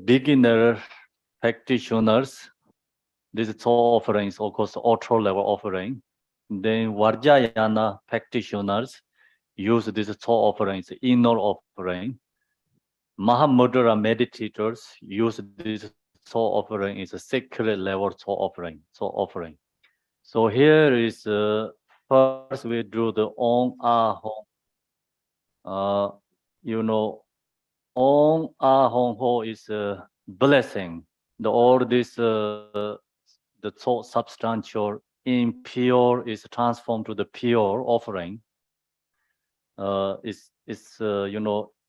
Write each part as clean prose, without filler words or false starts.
beginner practitioners, this Tsok offering is of course ultra level offering. Then Vajrayana practitioners use this Tsok offering, it's inner offering. Mahamudra meditators use this Tsok offering, it's a sacred level Tsok offering. So here is first we do the Om Ah Hong. You know, Om Ah Hong Ho is a blessing. All this the Tsok substantial impure is transformed to the pure offering.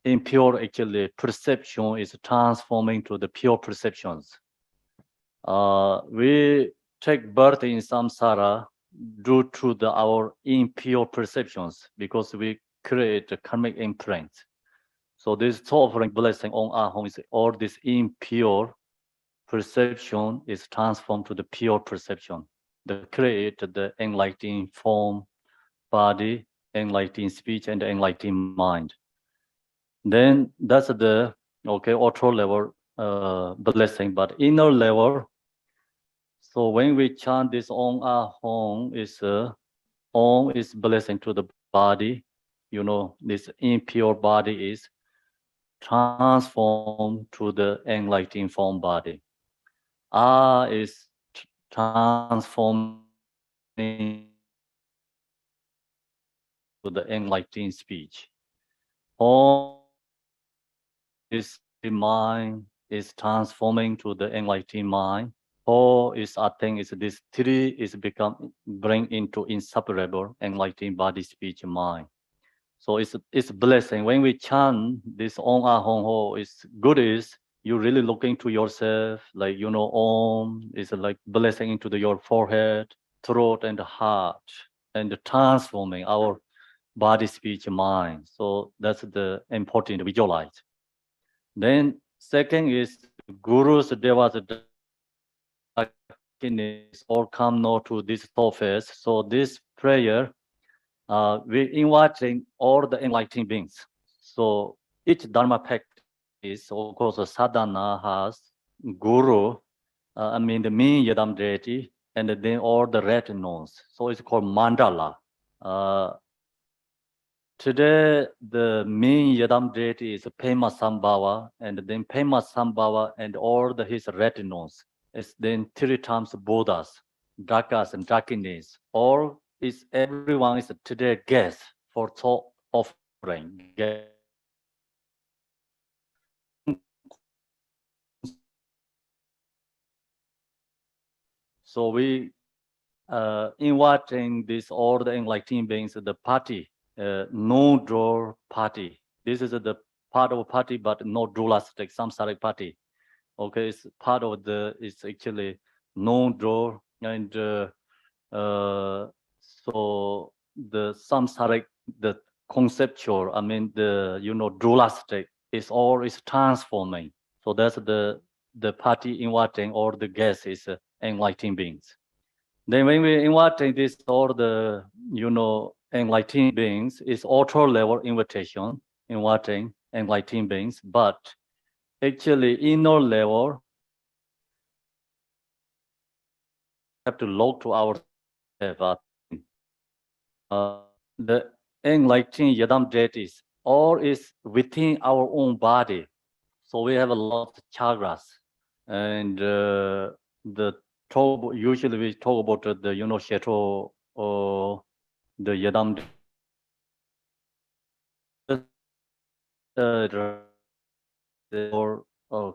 Impure actually perception is transforming to the pure perceptions. We take birth in samsara due to our impure perceptions because we create a karmic imprint. So this offering blessing on Ahom is all this impure perception is transformed to the pure perception. The create the enlightening form, body, enlightening speech, and enlightening mind. Then that's the outer level blessing, but inner level. So when we chant this Om Ah Hong, Om is blessing to the body. This impure body is transformed to the enlightening form body. Ah is transforming to the enlightening speech. Om is the mind is transforming to the enlightening mind. Ho is I think is this three is bring into inseparable enlightening body, speech, mind. So it's blessing. When we chant this Om Ah Hong Ho, it's good is you really looking to yourself, like Om is like blessing into your forehead, throat, and heart, and transforming our body, speech, mind. So that's the important visualize. Then second is Guru's Devas Dakinis all come now to this surface. So this prayer, we inviting all the enlightened beings. So each Dharma practice, of course, sadhana has Guru, the main Yadam deity, and then all the retinues. So it's called mandala. Today, the main Yadam deity is Pema Sambhava, and then Pema Sambhava and all his retinues. It's then three times Buddhas, Dakas and Dakinis. All is everyone is today guest for Tsok offering. So we inviting this all the enlightened beings, the party, no draw party. This is the part of a party, but no dualistic samsaric party. Okay, it's part of it's actually no draw, and so the samsaric, the conceptual, dualistic is all is transforming. So that's the party inviting all the guests is enlightened beings. Then when we inviting this all the enlightened beings, is ultra level invitation, inviting enlightened beings, but actually inner level have to look to ourselves. The enlightened Yadam deities all is within our own body. So we have a lot of chakras, and usually we talk about the Sheto or the Yadam or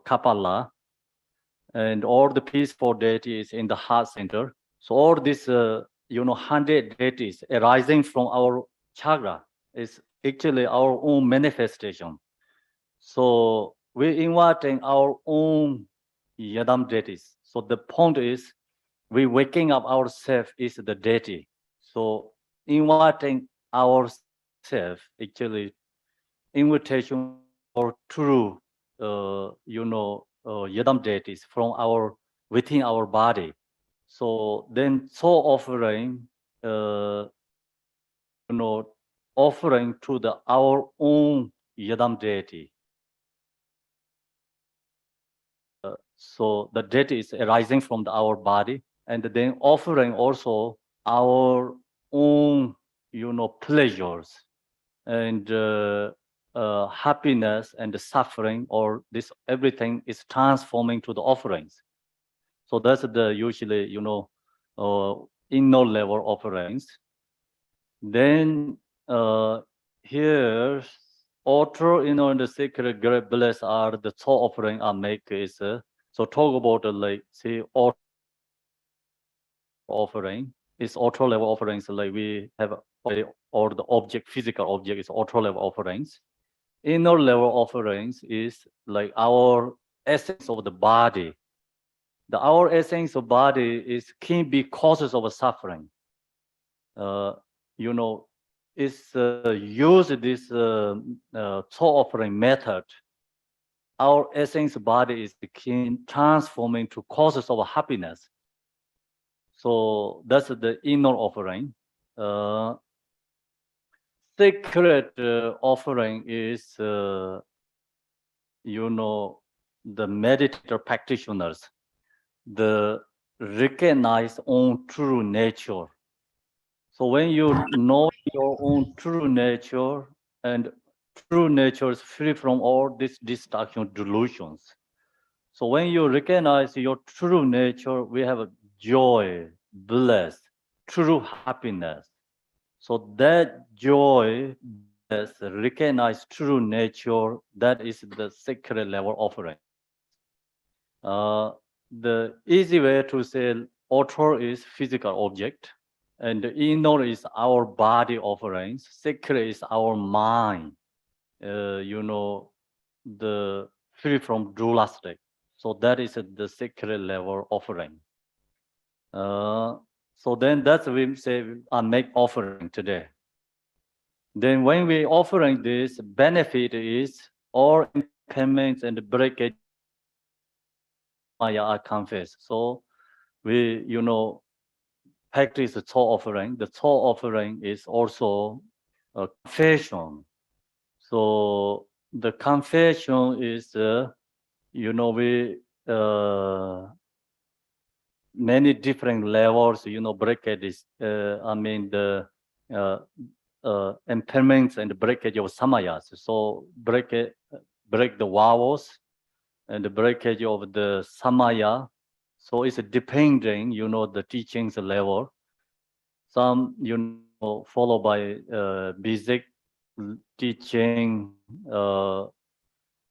Kapala, and all the peaceful deities in the heart center. So all this 100 deities arising from our chakra is actually our own manifestation. So we're inviting our own Yadam deities. So the point is, we waking up ourselves is the deity. So inviting ourselves, actually, invitation or true, Yadam deities from within our body. So then, offering, offering to our own Yadam deity. So the debt is arising from our body, and then offering also our own, pleasures and happiness and suffering, or this everything is transforming to the offerings. So that's the usually, inner level offerings. Then here, author, in the sacred great bless are the two offering I make is so talk about like say author offering. It's author level offerings like we have or the object, physical object is author level offerings. Inner level offerings is like our essence of the body. Our essence of body is can be causes of suffering. Uh, you know, is use this soul offering method. Our essence body is can transform into causes of happiness. So that's the inner offering. Uh, Sacred offering is, the meditator practitioners, the recognize own true nature. So when you know your own true nature, and true nature is free from all these distraction delusions. So when you recognize your true nature, we have a joy, bliss, true happiness. So that joy, bliss, recognize true nature, that is the sacred level offering. Uh, the easy way to say author is physical object, and the inner is our body offerings. Sacred is our mind. The free from dualistic. So that is the sacred level offering. Uh, so then that's we say I make offering today. Then when we offering this, benefit is all impairments and breakage of Maya are confessed. So we, practice the Tsok offering. The Tsok offering is also a confession. So the confession is, we many different levels. Breakage is, uh, impairments and breakage of samayas. So break the vowels and the breakage of the samaya. So it's depending, the teachings level. Some, followed by basic teaching, so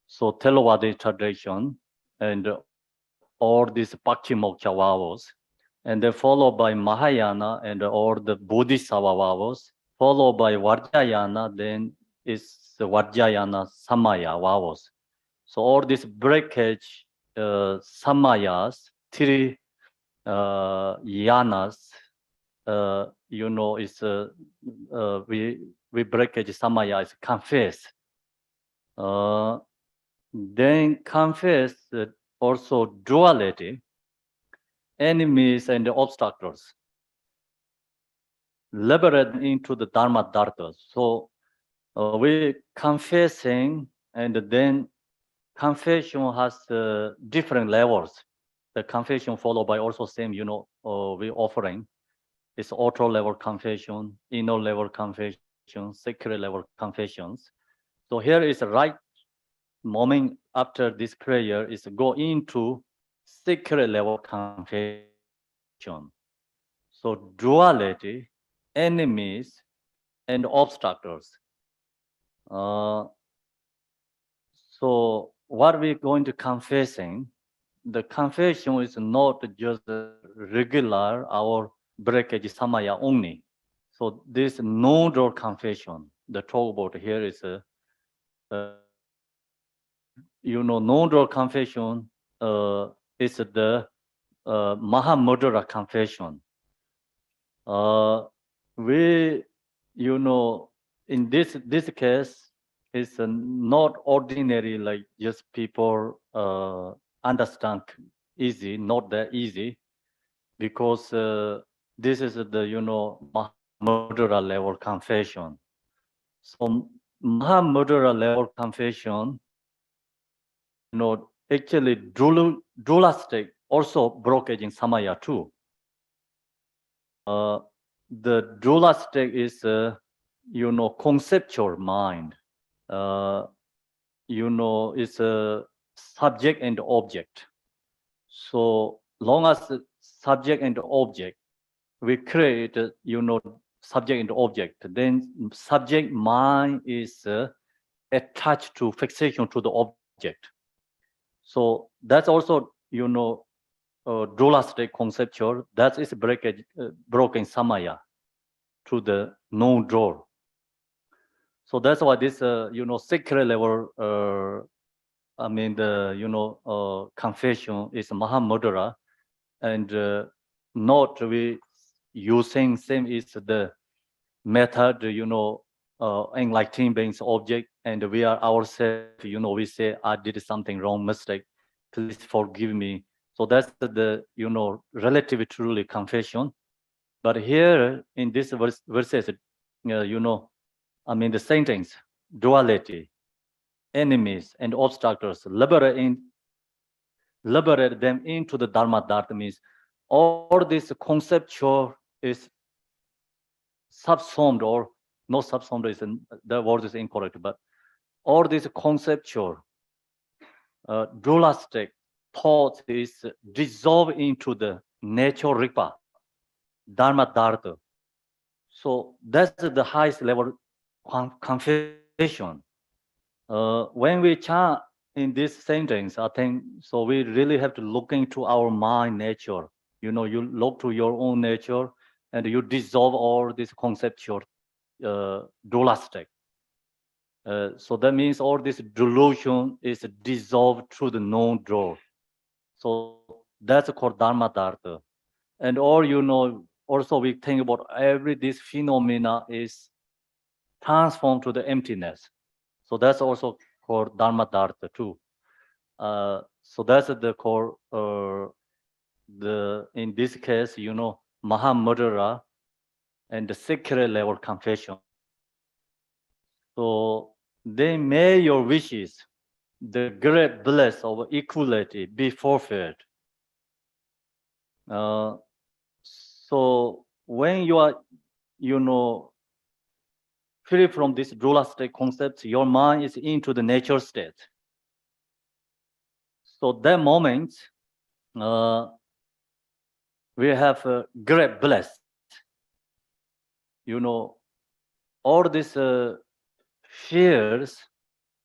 Theravada tradition, and all these Pakshimoksha vows, and then followed by Mahayana and all the Bodhisattva vows, followed by Vajrayana, then is the Vajrayana Samaya vows. So all this breakage, Samayas, three yanas, is we breakage Samaya is confess. Then confess also duality, enemies and obstacles, liberate into the Dharma Dhartas. So we confessing, and then confession has different levels. The confession followed by also same, we offering. It's auto level confession, inner level confession, sacred level confessions. So here is the right moment after this prayer is go into sacred level confession. So duality, enemies, and obstacles. Uh, so what we're going to confessing, the confession is not just regular our breakage samaya only. So this nodal confession, the talk about here is nodal confession is the Mahamudra confession. We, in this case, is not ordinary like just people understand easy, not that easy, because this is the Mahamudra level confession. So Mahamudra level confession, actually dualistic also blockage in samaya too. The dualistic is conceptual mind. It's a subject and object. So long as the subject and object, we create, subject and object, then subject mind is attached to fixation to the object. So that's also, dualistic conceptual. That is breakage, broken samaya to the known door. So that's why this, secret level, confession is Mahamudra, and not we using same is the method, enlightening beings object, and we are ourselves, we say, I did something wrong, mistake, please forgive me. So that's the, relatively truly confession. But here in this verses, the sentence, duality, enemies and obstacles, liberate them into the Dharma. That means all this conceptual is subsumed, or not subsumed, is the word is incorrect, but all this conceptual dualistic thought is dissolved into the nature ripa, Dharma Dharta. So that's the highest level confession. When we chant in this sentence, I think so we really have to look into our mind nature. You look to your own nature and you dissolve all this conceptual dualistic. So that means all this delusion is dissolved through the known door. So that's called Dharma Dharta. And or also we think about every this phenomena is transformed to the emptiness. So that's also called Dharma Dharta too. So that's the core. The in this case, Mahamudra and the secret level confession. So then may your wishes, the great bliss of equality, be fulfilled. So when you are, free from this dualistic concepts, your mind is into the nature state. So that moment, we have a great bliss. All these fears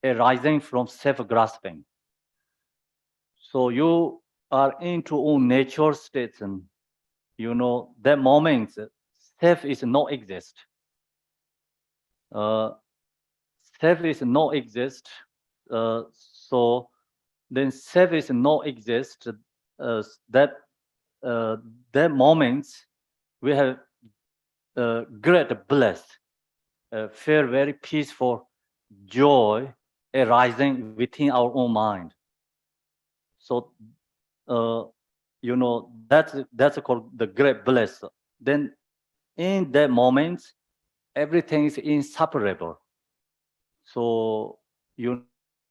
arising from self-grasping. So you are into own nature states, and that moment, self is not exist. Self is not exist. So then self is not exist. That that moment we have great bliss, feel very peaceful joy arising within our own mind. So that's called the great bliss. Then in that moment, everything is inseparable. So in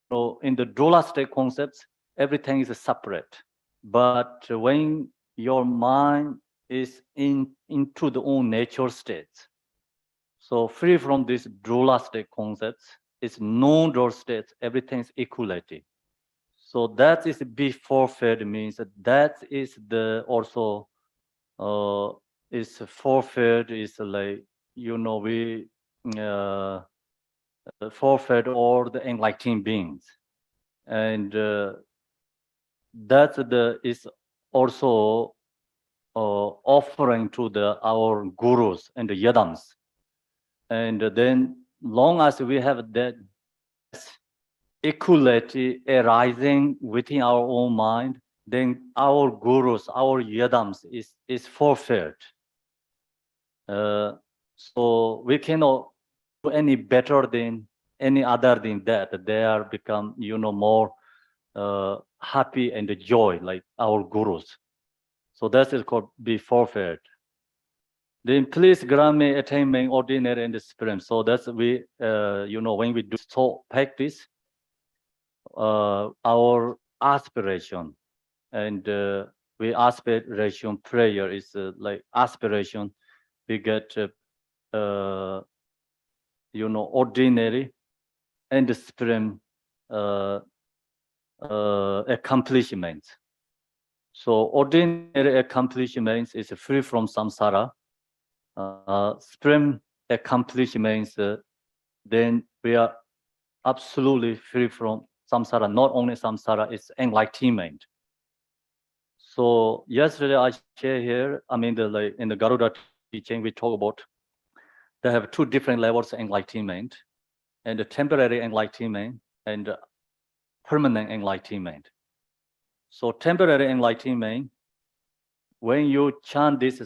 the dualistic concepts, everything is separate. But when your mind is into the own nature states, so free from these dualistic concepts, it's non-dual states, everything is equality. So that is before fed means that is the also is forfeit is like we forfeit all the enlightened beings, and that the is also offering to the our gurus and the yadams, and then long as we have that equality arising within our own mind, then our gurus, our yadams is forfeit. So we cannot do any better than any other than that. They are become, more happy and joy like our gurus. So that is called be forfeit. Then please grant me attainment, ordinary and supreme. So that's when we do so practice, our aspiration, and we aspiration prayer is like aspiration. We get ordinary and supreme accomplishments. So ordinary accomplishments is free from samsara. Supreme accomplishments, then we are absolutely free from samsara. Not only samsara, it's enlightenment. So yesterday I share here, like in the Garuda teaching, we talk about they have two different levels of enlightenment, and the temporary enlightenment and permanent enlightenment. So temporary enlightenment, when you chant this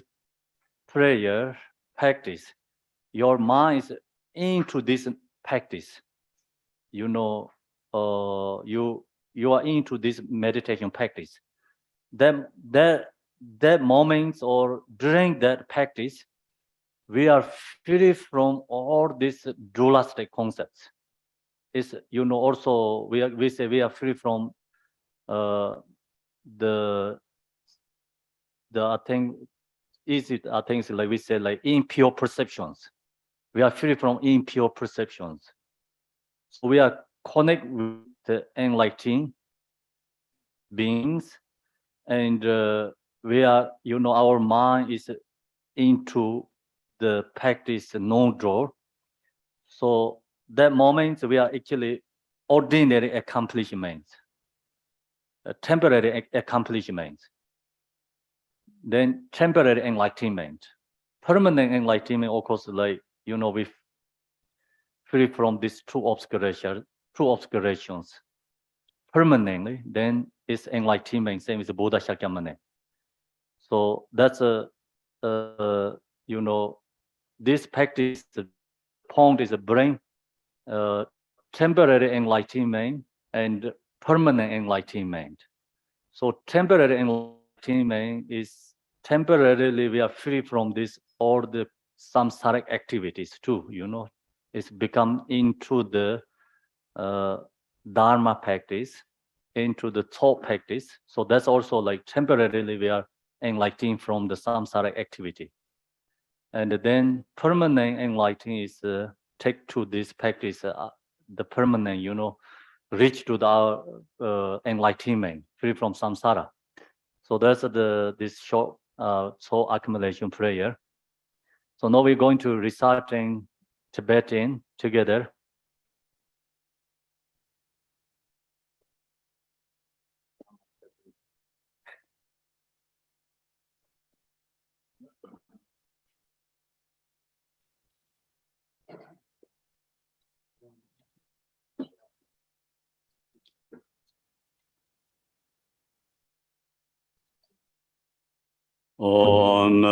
prayer practice, your mind is into this practice. You are into this meditation practice. That moments or during that practice, we are free from all these dualistic concepts. It's also we say we are free from the I think is like we say like impure perceptions. We are free from impure perceptions. So we are connected with the enlightened beings, and we are our mind is into the practice non-draw. So that moment we are actually ordinary accomplishments, temporary accomplishments, then temporary enlightenment, permanent enlightenment. Of course, like we free from these two obscurations permanently. Then it's enlightenment, same as the Buddha Shakyamuni. So that's this practice. The point is a bring temporary enlightenment and permanent enlightenment. So temporary enlightenment is temporarily we are free from this all the samsaric activities too. It's become into the dharma practice, into the Tsok practice. So that's also like temporarily we are enlightened from the samsaric activity. And then permanent enlightenment is take to this practice, the permanent, reach to the enlightenment, free from samsara. So that's this short soul accumulation prayer. So now we're going to recite in Tibetan together. Om